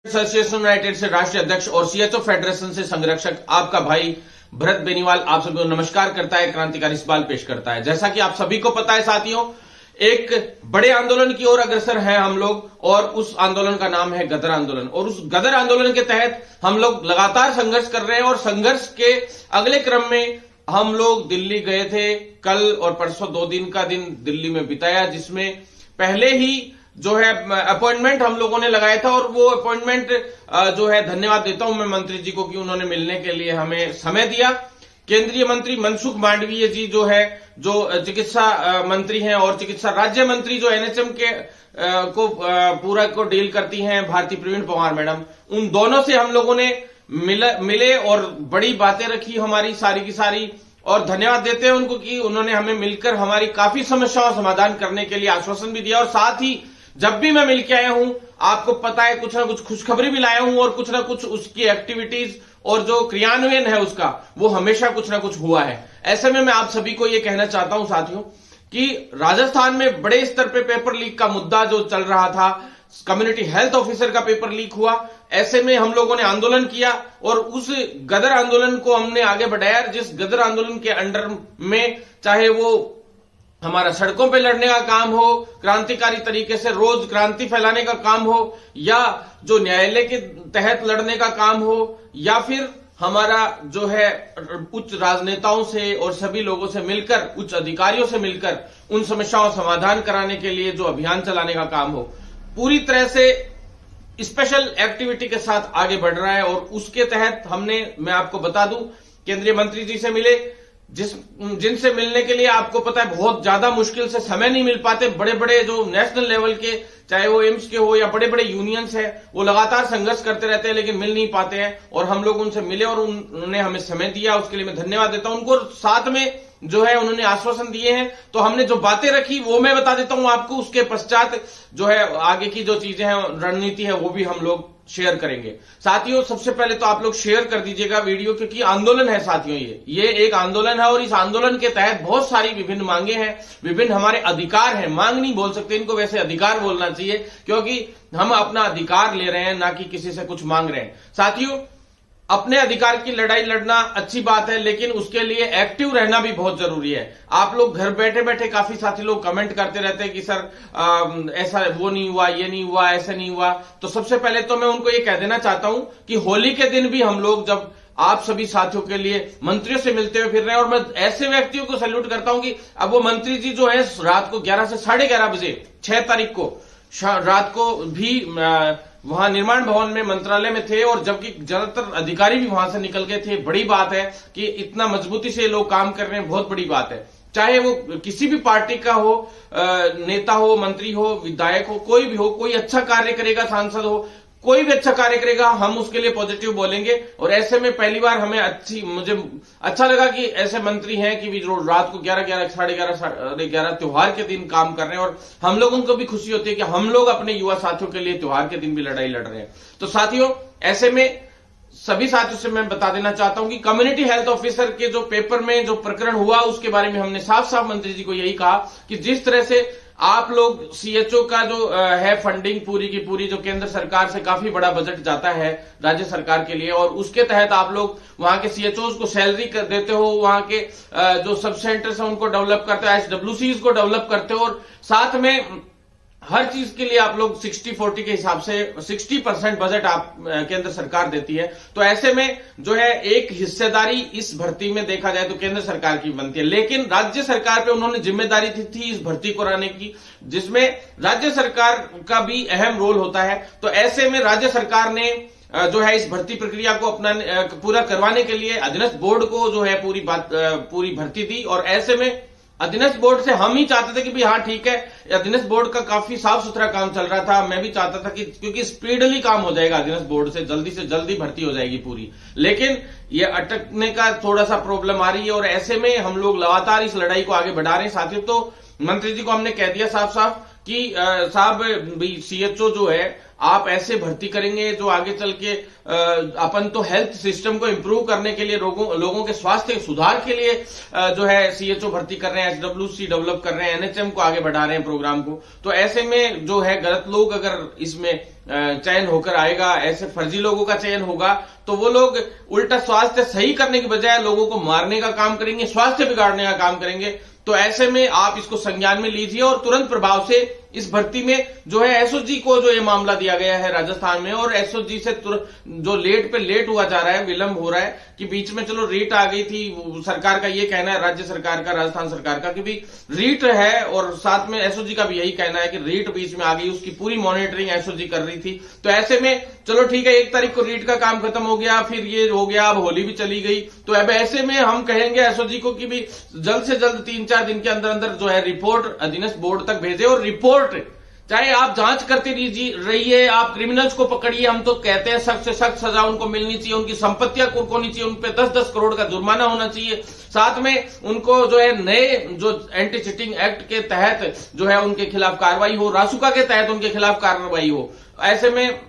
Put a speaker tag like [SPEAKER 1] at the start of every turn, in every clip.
[SPEAKER 1] Association United से राष्ट्रीय अध्यक्ष और सीएचओ फेडरेशन से संरक्षक आपका भाई भरत बेनीवाल आप सभी को नमस्कार करता है, क्रांतिकारी सवाल पेश करता है। जैसा कि आप सभी को पता है साथियों, एक बड़े आंदोलन की ओर अग्रसर हैं हम लोग और उस आंदोलन का नाम है गदर आंदोलन। और उस गदर आंदोलन के तहत हम लोग लगातार संघर्ष कर रहे हैं और संघर्ष के अगले क्रम में हम लोग दिल्ली गए थे। कल और परसों 2 दिन का दिन दिल्ली में बिताया, जिसमें पहले ही जो है अपॉइंटमेंट हम लोगों ने लगाया था। और वो अपॉइंटमेंट जो है, धन्यवाद देता हूं मैं मंत्री जी को कि उन्होंने मिलने के लिए हमें समय दिया। केंद्रीय मंत्री मनसुख मांडवीय जी जो है, जो चिकित्सा मंत्री हैं, और चिकित्सा राज्य मंत्री जो एनएचएम के पूरा को डील करती हैं, भारती प्रवीण पवार मैडम, उन दोनों से हम लोगों ने मिले और बड़ी बातें रखी हमारी सारी की सारी। और धन्यवाद देते हैं उनको कि उन्होंने हमें मिलकर हमारी काफी समस्याओं का समाधान करने के लिए आश्वासन भी दिया। और साथ ही जब भी मैं मिलके आया हूं, आपको पता है, कुछ ना कुछ खुशखबरी भी लाया हूं और कुछ ना कुछ उसकी एक्टिविटीज और जो क्रियान्वयन है उसका, वो हमेशा कुछ ना कुछ हुआ है। ऐसे में मैं आप सभी को ये कहना चाहता हूं साथियों कि राजस्थान में बड़े स्तर पे पेपर लीक का मुद्दा जो चल रहा था, कम्युनिटी हेल्थ ऑफिसर का पेपर लीक हुआ। ऐसे में हम लोगों ने आंदोलन किया और उस गदर आंदोलन को हमने आगे बढ़ाया, जिस गदर आंदोलन के अंडर में चाहे वो हमारा सड़कों पे लड़ने का काम हो, क्रांतिकारी तरीके से रोज क्रांति फैलाने का काम हो, या जो न्यायालय के तहत लड़ने का काम हो, या फिर हमारा जो है उच्च राजनेताओं से और सभी लोगों से मिलकर, उच्च अधिकारियों से मिलकर उन समस्याओं का समाधान कराने के लिए जो अभियान चलाने का काम हो, पूरी तरह से स्पेशल एक्टिविटी के साथ आगे बढ़ रहा है। और उसके तहत मैं आपको बता दूं, केंद्रीय मंत्री जी से मिले, जिनसे मिलने के लिए आपको पता है बहुत ज्यादा मुश्किल से समय नहीं मिल पाते। बड़े बड़े जो नेशनल लेवल के, चाहे वो एम्स के हो या बड़े बड़े यूनियंस है, वो लगातार संघर्ष करते रहते हैं लेकिन मिल नहीं पाते हैं। और हम लोग उनसे मिले और उन्होंने हमें समय दिया, उसके लिए मैं धन्यवाद देता हूं उनको। साथ में जो है उन्होंने आश्वासन दिए हैं, तो हमने जो बातें रखी वो मैं बता देता हूं आपको। उसके पश्चात जो है आगे की जो चीजें हैं, रणनीति है, वो भी हम लोग शेयर करेंगे। साथियों, सबसे पहले तो आप लोग शेयर कर दीजिएगा वीडियो, क्योंकि आंदोलन है साथियों, ये एक आंदोलन है और इस आंदोलन के तहत बहुत सारी विभिन्न मांगे हैं, विभिन्न हमारे अधिकार हैं। मांग नहीं बोल सकते इनको, वैसे अधिकार बोलना चाहिए, क्योंकि हम अपना अधिकार ले रहे हैं, ना कि किसी से कुछ मांग रहे हैं। साथियों, अपने अधिकार की लड़ाई लड़ना अच्छी बात है, लेकिन उसके लिए एक्टिव रहना भी बहुत जरूरी है। आप लोग घर बैठे बैठे, काफी साथी लोग कमेंट करते रहते हैं कि सर ऐसा वो नहीं हुआ, ये नहीं हुआ, ऐसा नहीं हुआ। तो सबसे पहले तो मैं उनको ये कह देना चाहता हूं कि होली के दिन भी हम लोग जब आप सभी साथियों के लिए मंत्रियों से मिलते हुए फिर रहे हैं, और मैं ऐसे व्यक्तियों को सैल्यूट करता हूं कि अब वो मंत्री जी जो है रात को 11 से 11:30 बजे 6 तारीख को रात को भी वहां निर्माण भवन में, मंत्रालय में थे, और जबकि ज्यादातर अधिकारी भी वहां से निकल गए थे। बड़ी बात है कि इतना मजबूती से लोग काम कर रहे हैं, बहुत बड़ी बात है। चाहे वो किसी भी पार्टी का हो, नेता हो, मंत्री हो, विधायक हो, कोई भी हो, कोई अच्छा कार्य करेगा, सांसद हो, कोई भी अच्छा कार्य करेगा, हम उसके लिए पॉजिटिव बोलेंगे। और ऐसे में पहली बार मुझे अच्छा लगा कि ऐसे मंत्री हैं कि रात को 11, 11:30 त्योहार के दिन काम कर रहे हैं। और हम लोगों को भी खुशी होती है कि हम लोग अपने युवा साथियों के लिए त्योहार के दिन भी लड़ाई लड़ रहे हैं। तो साथियों, ऐसे में सभी साथियों से मैं बता देना चाहता हूं कि कम्युनिटी हेल्थ ऑफिसर के जो पेपर में जो प्रकरण हुआ, उसके बारे में हमने साफ साफ मंत्री जी को यही कहा कि जिस तरह से आप लोग सीएचओ का जो है फंडिंग पूरी की पूरी, जो केंद्र सरकार से काफी बड़ा बजट जाता है राज्य सरकार के लिए, और उसके तहत आप लोग वहां के सीएचओ को सैलरी देते हो, वहां के जो सब सेंटर्स है उनको डेवलप करते हो, एसडब्ल्यूसीज को डेवलप करते हो, और साथ में हर चीज के लिए आप लोग 60-40 के हिसाब से 60% बजट आप केंद्र सरकार देती है। तो ऐसे में जो है एक हिस्सेदारी इस भर्ती में देखा जाए तो केंद्र सरकार की बनती है, लेकिन राज्य सरकार पे उन्होंने जिम्मेदारी थी इस भर्ती को कराने की, जिसमें राज्य सरकार का भी अहम रोल होता है। तो ऐसे में राज्य सरकार ने जो है इस भर्ती प्रक्रिया को अपना पूरा करवाने के लिए अधीनस्थ बोर्ड को जो है पूरी भर्ती दी। और ऐसे में अधीनस्थ बोर्ड से हम ही चाहते थे कि भाई हाँ ठीक है, अधीनस्थ बोर्ड का काफी साफ सुथरा काम चल रहा था। मैं भी चाहता था कि क्योंकि स्पीडली काम हो जाएगा अधीनस्थ बोर्ड से जल्दी भर्ती हो जाएगी पूरी, लेकिन ये अटकने का थोड़ा सा प्रॉब्लम आ रही है। और ऐसे में हम लोग लगातार इस लड़ाई को आगे बढ़ा रहे हैं साथियों। तो मंत्री जी को हमने कह दिया साफ साफ कि साहब सीएचओ जो है आप ऐसे भर्ती करेंगे जो आगे चल के अपन तो हेल्थ सिस्टम को इंप्रूव करने के लिए, लोगों के स्वास्थ्य के सुधार के लिए जो है सीएचओ भर्ती कर रहे हैं, एसडब्ल्यूसी डेवलप कर रहे हैं, एनएचएम को आगे बढ़ा रहे हैं प्रोग्राम को। तो ऐसे में जो है गलत लोग अगर इसमें चयन होकर आएगा, ऐसे फर्जी लोगों का चयन होगा, तो वो लोग उल्टा स्वास्थ्य सही करने की बजाय लोगों को मारने का काम करेंगे, स्वास्थ्य बिगाड़ने का काम करेंगे। तो ऐसे में आप इसको संज्ञान में लीजिए और तुरंत प्रभाव से इस भर्ती में जो है एसओजी को जो ये मामला दिया गया है राजस्थान में, और एसओजी से जो लेट पे लेट हुआ जा रहा है, विलंब हो रहा है, कि बीच में चलो रीट आ गई थी, सरकार का ये कहना है, राज्य सरकार का, राजस्थान सरकार का, कि भी रीट है, और साथ में एसओजी का भी यही कहना है कि रीट बीच में आ गई, उसकी पूरी मॉनिटरिंग एसओजी कर रही थी। तो ऐसे में चलो ठीक है, 1 तारीख को रीट का काम खत्म हो गया, फिर ये हो गया, अब होली भी चली गई, तो अब ऐसे में हम कहेंगे एसओजी को कि भी जल्द से जल्द 3-4 दिन के अंदर अंदर जो है रिपोर्ट अधीनस्थ बोर्ड तक भेजे, और रिपोर्ट चाहे आप जांच करते रहिए, आप क्रिमिनल्स को पकड़िए, हम तो कहते हैं सख्त से सख्त सजा उनको मिलनी चाहिए, उनकी संपत्तियां कुर्क होनी चाहिए, उन पे 10-10 करोड़ का जुर्माना होना चाहिए, साथ में उनको जो है नए जो एंटी चीटिंग एक्ट के तहत जो है उनके खिलाफ कार्रवाई हो, रासुका के तहत उनके खिलाफ कार्रवाई हो। ऐसे में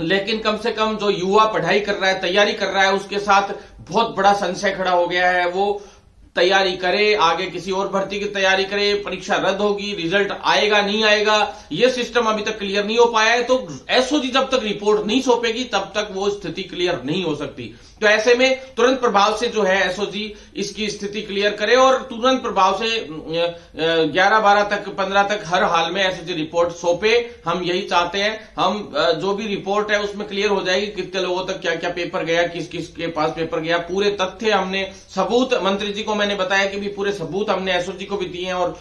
[SPEAKER 1] लेकिन कम से कम जो युवा पढ़ाई कर रहा है, तैयारी कर रहा है, उसके साथ बहुत बड़ा संशय खड़ा हो गया है। वो तैयारी करे, आगे किसी और भर्ती की तैयारी करे, परीक्षा रद्द होगी, रिजल्ट आएगा नहीं आएगा, ये सिस्टम अभी तक क्लियर नहीं हो पाया है। तो एसओजी जब तक रिपोर्ट नहीं सौंपेगी तब तक वो स्थिति क्लियर नहीं हो सकती। तो ऐसे में तुरंत प्रभाव से जो है एसओजी इसकी स्थिति क्लियर करे, और तुरंत प्रभाव से 11-12 तक, 15 तक हर हाल में एसओजी रिपोर्ट सौंपे। हम यही चाहते हैं। हम जो भी रिपोर्ट है उसमें क्लियर हो जाएगी कितने लोगों तक क्या क्या पेपर गया, किस किस के पास पेपर गया, पूरे तथ्य हमने, सबूत, मंत्री जी को मैंने बताया कि भी पूरे सबूत हमने एसओजी को भी दिए हैं, और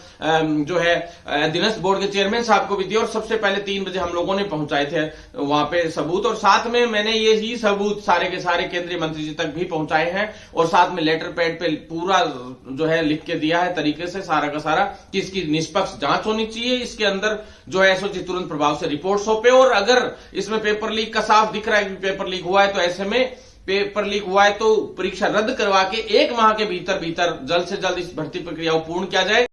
[SPEAKER 1] जो है अधीनस्थ बोर्ड के चेयरमैन साहब को भी दिए, और सबसे पहले 3 बजे हम लोगों ने पहुंचाए थे वहां पे सबूत, और साथ में मैंने ये ही सबूत सारे के सारे केंद्रीय मंत्री जी तक भी पहुंचाए हैं, और साथ में लेटर पैड पे पूरा जो है लिख के दिया है तरीके से सारा का सारा कि इसकी निष्पक्ष जांच होनी चाहिए, इसके अंदर जो है एसओजी तुरंत प्रभाव से रिपोर्ट सौंपे। और अगर इसमें पेपर लीक का साफ दिख रहा है कि पेपर लीक हुआ है, तो ऐसे में पेपर लीक हुआ है तो परीक्षा रद्द करवा के 1 माह के भीतर जल्द से जल्द इस भर्ती प्रक्रिया को पूर्ण किया जाए।